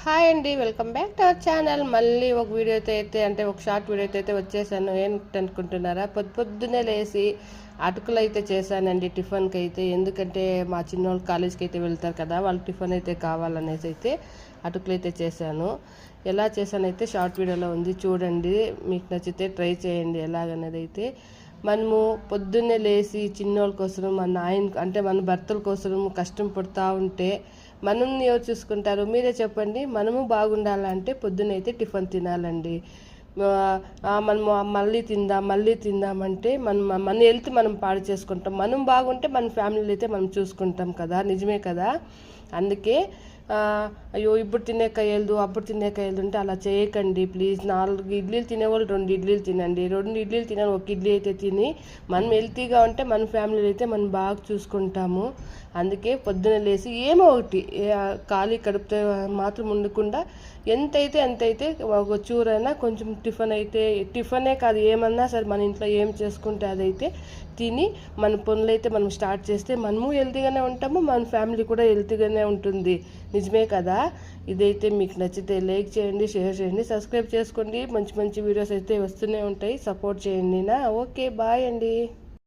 Hi అండి, welcome back to our channel. మళ్ళీ ఒక వీడియోతో అంటే ఒక షార్ట్ వీడియోతో అయితే వచ్చేసాను. ఏంటనుకుంటున్నారా, పొద్దున్నే లేచి అటుకులు అయితే చేశానండి టిఫిన్కి అయితే. ఎందుకంటే మా చిన్నోళ్ళు కాలేజ్కి అయితే వెళ్తారు కదా, వాళ్ళు టిఫిన్ అయితే కావాలనేసి అయితే అటుకులు అయితే చేశాను. ఎలా చేశానైతే షార్ట్ వీడియోలో ఉంది, చూడండి. మీకు నచ్చితే ట్రై చేయండి ఎలాగనేది అయితే. మనము పొద్దున్నే లేచి చిన్నోళ్ళ కోసం, మన ఆయన అంటే మన భర్తల కోసం కష్టం పడుతూ ఉంటే మనల్ని ఎవరు చూసుకుంటారు? మీరే చెప్పండి. మనము బాగుండాలంటే పొద్దునైతే టిఫిన్ తినాలండి. మనము మళ్ళీ తిందామంటే మన హెల్త్ మనం పాడు చేసుకుంటాం. మనం బాగుంటే మన ఫ్యామిలీలో అయితే మనం చూసుకుంటాం కదా, నిజమే కదా. అందుకే అయ్యో ఇప్పుడు తినేకాయలదు అప్పుడు తినేకాయలదు అంటే అలా చేయకండి ప్లీజ్. 4 ఇడ్లీలు తినేవాళ్ళు 2 ఇడ్లీలు తినండి. 2 ఇడ్లీలు తినని 1 ఇడ్లీ అయితే తిని మనం హెల్తీగా ఉంటే మన ఫ్యామిలీలో అయితే మనం బాగా చూసుకుంటాము. అందుకే పొద్దున లేచి ఏమో ఒకటి ఖాళీ కడుపుతో మాత్రం ఉండకుండా ఎంతైతే అంతైతే ఒక చూరైనా కొంచెం టిఫినే కాదు, ఏమన్నా సరే మన ఇంట్లో ఏం చేసుకుంటే అదైతే తిని మన పనులైతే మనం స్టార్ట్ చేస్తే మనము హెల్తీగానే ఉంటాము, మన ఫ్యామిలీ కూడా హెల్తీగానే ఉంటుంది. నిజమే కదా. ఇదైతే మీకు నచ్చితే లైక్ చేయండి, షేర్ చేయండి, సబ్స్క్రైబ్ చేసుకోండి. మంచి మంచి వీడియోస్ అయితే వస్తూనే ఉంటాయి, సపోర్ట్ చేయండి. ఓకే, బాయ్ అండి.